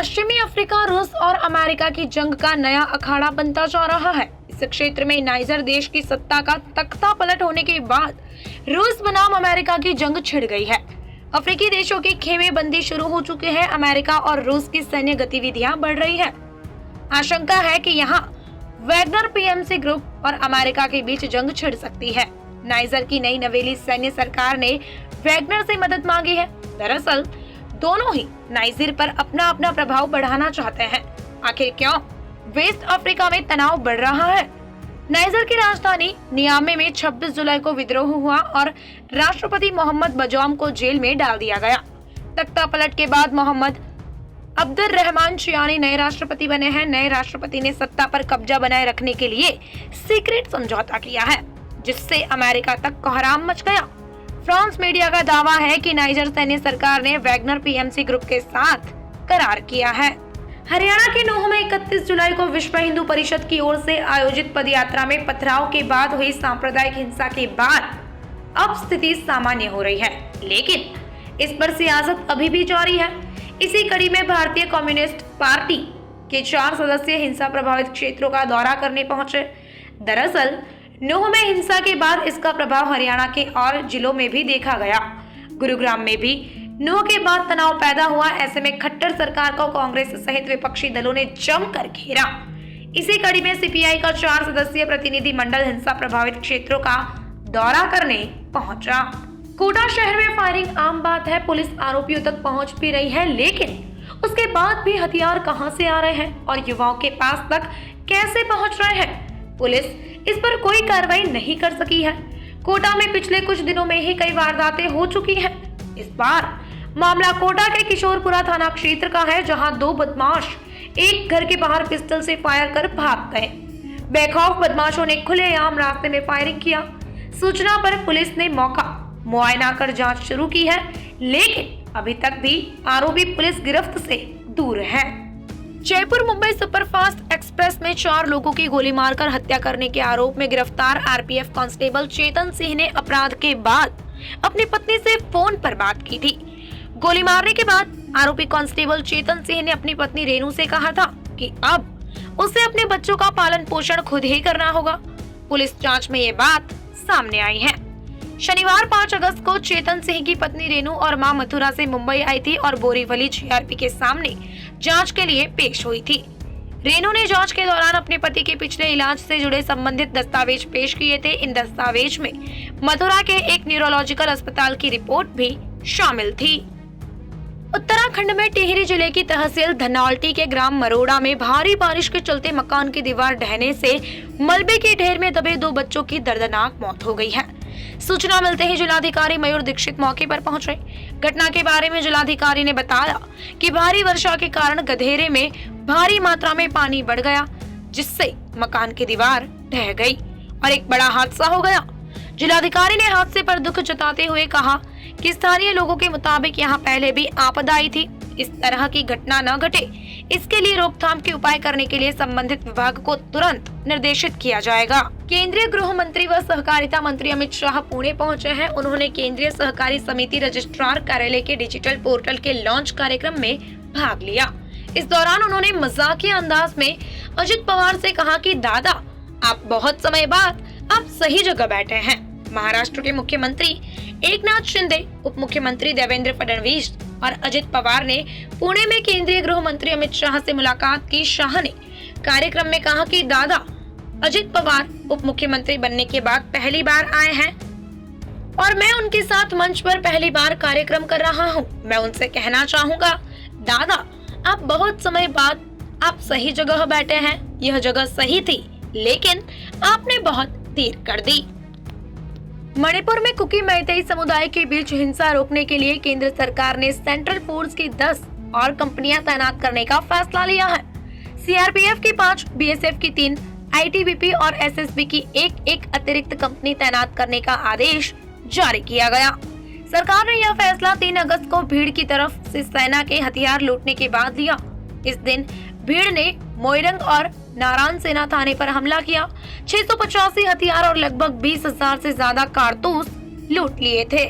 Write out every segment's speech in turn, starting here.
पश्चिमी अफ्रीका रूस और अमेरिका की जंग का नया अखाड़ा बनता जा रहा है। इस क्षेत्र में नाइजर देश की सत्ता का तख्ता पलट होने के बाद रूस बनाम अमेरिका की जंग छिड़ गई है। अफ्रीकी देशों की खेमेबंदी शुरू हो चुके हैं। अमेरिका और रूस की सैन्य गतिविधियां बढ़ रही है। आशंका है कि यहाँ वैगनर पीएमसी ग्रुप और अमेरिका के बीच जंग छिड़ सकती है। नाइजर की नई नवेली सैन्य सरकार ने वैगनर से मदद मांगी है। दरअसल दोनों ही नाइजर पर अपना अपना प्रभाव बढ़ाना चाहते हैं। आखिर क्यों वेस्ट अफ्रीका में तनाव बढ़ रहा है? नाइजर की राजधानी नियामे में 26 जुलाई को विद्रोह हुआ और राष्ट्रपति मोहम्मद बजौम को जेल में डाल दिया गया। तख्ता पलट के बाद मोहम्मद अब्दुर रहमान चियानी नए राष्ट्रपति बने हैं। नए राष्ट्रपति ने सत्ता पर कब्जा बनाए रखने के लिए सीक्रेट समझौता किया है, जिससे अमेरिका तक कोहराम मच गया। फ्रांस मीडिया का दावा है कि नाइजर सैन्य सरकार ने वैगनर पीएमसी ग्रुप के साथ करार किया है। हरियाणा के नूह में 31 जुलाई को विश्व हिंदू परिषद की ओर से आयोजित पदयात्रा में पथराव के बाद हुई सांप्रदायिक हिंसा के बाद अब स्थिति सामान्य हो रही है, लेकिन इस पर सियासत अभी भी जारी है। इसी कड़ी में भारतीय कम्युनिस्ट पार्टी के 4 सदस्य हिंसा प्रभावित क्षेत्रों का दौरा करने पहुंचे। दरअसल नूह में हिंसा के बाद इसका प्रभाव हरियाणा के और जिलों में भी देखा गया। गुरुग्राम में भी नूह के बाद तनाव पैदा हुआ। ऐसे में खट्टर सरकार को कांग्रेस सहित विपक्षी दलों ने जमकर घेरा। इसी कड़ी में सीपीआई का 4 सदस्यीय प्रतिनिधि मंडल हिंसा प्रभावित क्षेत्रों का दौरा करने पहुंचा। कोटा शहर में फायरिंग आम बात है। पुलिस आरोपियों तक पहुंच भी रही है, लेकिन उसके बाद भी हथियार कहां से आ रहे हैं और युवाओं के पास तक कैसे पहुंच रहे हैं, पुलिस इस पर कोई कार्रवाई नहीं कर सकी है। कोटा में पिछले कुछ दिनों में ही कई वारदातें हो चुकी हैं। इस बार मामला कोटा के किशोरपुरा थाना क्षेत्र का है, जहां 2 बदमाश एक घर के बाहर पिस्टल से फायर कर भाग गए। बेखौफ बदमाशों ने खुलेआम रास्ते में फायरिंग किया। सूचना पर पुलिस ने मौका मुआयना कर जांच शुरू की है, लेकिन अभी तक भी आरोपी पुलिस गिरफ्त से दूर है। जयपुर मुंबई सुपरफास्ट एक्सप्रेस में 4 लोगों की गोली मारकर हत्या करने के आरोप में गिरफ्तार आरपीएफ कांस्टेबल चेतन सिंह ने अपराध के बाद अपनी पत्नी से फोन पर बात की थी। गोली मारने के बाद आरोपी कांस्टेबल चेतन सिंह ने अपनी पत्नी रेनू से कहा था कि अब उसे अपने बच्चों का पालन पोषण खुद ही करना होगा। पुलिस जांच में ये बात सामने आई है। शनिवार 5 अगस्त को चेतन सिंह की पत्नी रेनू और मां मथुरा से मुंबई आई थी और बोरीवली जीआरपी के सामने जांच के लिए पेश हुई थी। रेनू ने जांच के दौरान अपने पति के पिछले इलाज से जुड़े संबंधित दस्तावेज पेश किए थे। इन दस्तावेज में मथुरा के एक न्यूरोलॉजिकल अस्पताल की रिपोर्ट भी शामिल थी। उत्तराखंड में टिहरी जिले की तहसील धनौल्टी के ग्राम मरोड़ा में भारी बारिश के चलते मकान की दीवार ढहने से मलबे के ढेर में दबे 2 बच्चों की दर्दनाक मौत हो गई है। सूचना मिलते ही जिलाधिकारी मयूर दीक्षित मौके पर पहुंचे। घटना के बारे में जिलाधिकारी ने बताया कि भारी वर्षा के कारण गधेरे में भारी मात्रा में पानी बढ़ गया, जिससे मकान की दीवार ढह गई और एक बड़ा हादसा हो गया। जिलाधिकारी ने हादसे पर दुख जताते हुए कहा कि स्थानीय लोगों के मुताबिक यहाँ पहले भी आपदा आई थी। इस तरह की घटना न घटे, इसके लिए रोकथाम के उपाय करने के लिए संबंधित विभाग को तुरंत निर्देशित किया जाएगा। केंद्रीय गृह मंत्री व सहकारिता मंत्री अमित शाह पुणे पहुंचे हैं। उन्होंने केंद्रीय सहकारी समिति रजिस्ट्रार कार्यालय के डिजिटल पोर्टल के लॉन्च कार्यक्रम में भाग लिया। इस दौरान उन्होंने मजाकिया अंदाज में अजित पवार से कहा कि दादा, आप बहुत समय बाद आप सही जगह बैठे हैं। महाराष्ट्र के मुख्यमंत्री एकनाथ शिंदे, उप मुख्यमंत्री देवेंद्र फडणवीस और अजित पवार ने पुणे में केंद्रीय गृह मंत्री अमित शाह से मुलाकात की। शाह ने कार्यक्रम में कहा कि दादा अजित पवार उप मुख्यमंत्री बनने के बाद पहली बार आए हैं और मैं उनके साथ मंच पर पहली बार कार्यक्रम कर रहा हूं। मैं उनसे कहना चाहूंगा, दादा, आप बहुत समय बाद आप सही जगह बैठे हैं। यह जगह सही थी, लेकिन आपने बहुत देर कर दी। मणिपुर में कुकी मैतेई समुदाय के बीच हिंसा रोकने के लिए केंद्र सरकार ने सेंट्रल फोर्स की 10 और कंपनियां तैनात करने का फैसला लिया है। सीआरपीएफ की 5, बीएसएफ की 3, आईटीबीपी और एसएसबी की एक अतिरिक्त कंपनी तैनात करने का आदेश जारी किया गया। सरकार ने यह फैसला 3 अगस्त को भीड़ की तरफ से सेना के हथियार लूटने के बाद लिया। इस दिन भीड़ ने मोइरंग और नारायण सेना थाने पर हमला किया। 685 हथियार और लगभग 20,000 से ज्यादा कारतूस लूट लिए थे।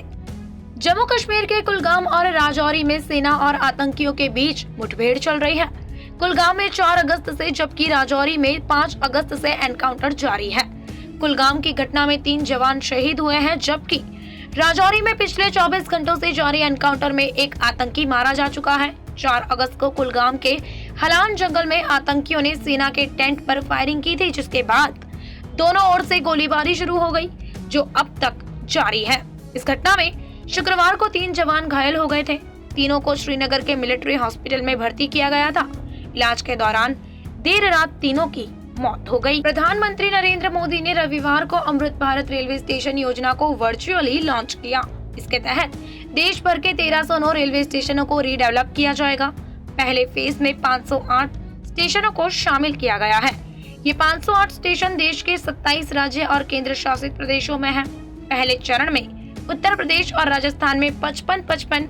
जम्मू कश्मीर के कुलगाम और राजौरी में सेना और आतंकियों के बीच मुठभेड़ चल रही है। कुलगाम में 4 अगस्त से जबकि राजौरी में 5 अगस्त से एनकाउंटर जारी है। कुलगाम की घटना में 3 जवान शहीद हुए हैं, जबकि राजौरी में पिछले 24 घंटों से जारी एनकाउंटर में एक आतंकी मारा जा चुका है। 4 अगस्त को कुलगाम के हलान जंगल में आतंकियों ने सेना के टेंट पर फायरिंग की थी, जिसके बाद दोनों ओर से गोलीबारी शुरू हो गई, जो अब तक जारी है। इस घटना में शुक्रवार को 3 जवान घायल हो गए थे। तीनों को श्रीनगर के मिलिट्री हॉस्पिटल में भर्ती किया गया था। इलाज के दौरान देर रात तीनों की मौत हो गई। प्रधानमंत्री नरेंद्र मोदी ने रविवार को अमृत भारत रेलवे स्टेशन योजना को वर्चुअली लॉन्च किया। इसके तहत देश भर के 1309 रेलवे स्टेशनों को रीडेवलप किया जाएगा। पहले फेज में 508 स्टेशनों को शामिल किया गया है। ये 508 स्टेशन देश के 27 राज्य और केंद्र शासित प्रदेशों में है। पहले चरण में उत्तर प्रदेश और राजस्थान में 55,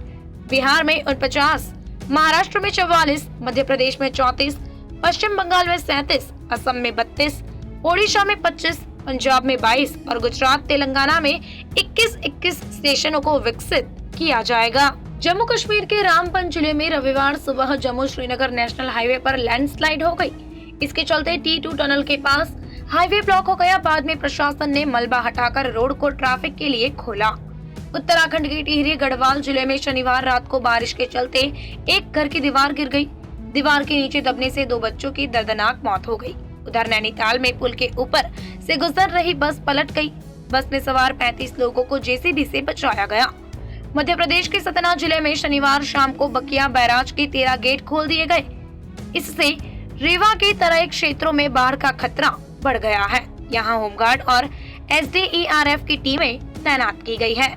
बिहार में 49, महाराष्ट्र में 44, मध्य प्रदेश में 34, पश्चिम बंगाल में 37, असम में 32, ओडिशा में 25, पंजाब में 22 और गुजरात तेलंगाना में 21 स्टेशनों को विकसित किया जाएगा। जम्मू कश्मीर के रामबन जिले में रविवार सुबह जम्मू श्रीनगर नेशनल हाईवे पर लैंडस्लाइड हो गई। इसके चलते T2 टनल के पास हाईवे ब्लॉक हो गया। बाद में प्रशासन ने मलबा हटाकर रोड को ट्रैफिक के लिए खोला। उत्तराखंड के टिहरी गढ़वाल जिले में शनिवार रात को बारिश के चलते एक घर की दीवार गिर गई। दीवार के नीचे दबने से 2 बच्चों की दर्दनाक मौत हो गई। उधर नैनीताल में पुल के ऊपर से गुजर रही बस पलट गई। बस में सवार 35 लोगों को जेसीबी से बचाया गया। मध्य प्रदेश के सतना जिले में शनिवार शाम को बकिया बैराज के 13 गेट खोल दिए गए। इससे रीवा के तराई क्षेत्रों में बाढ़ का खतरा बढ़ गया है। यहाँ होमगार्ड और SDERF की टीमें तैनात की गई है।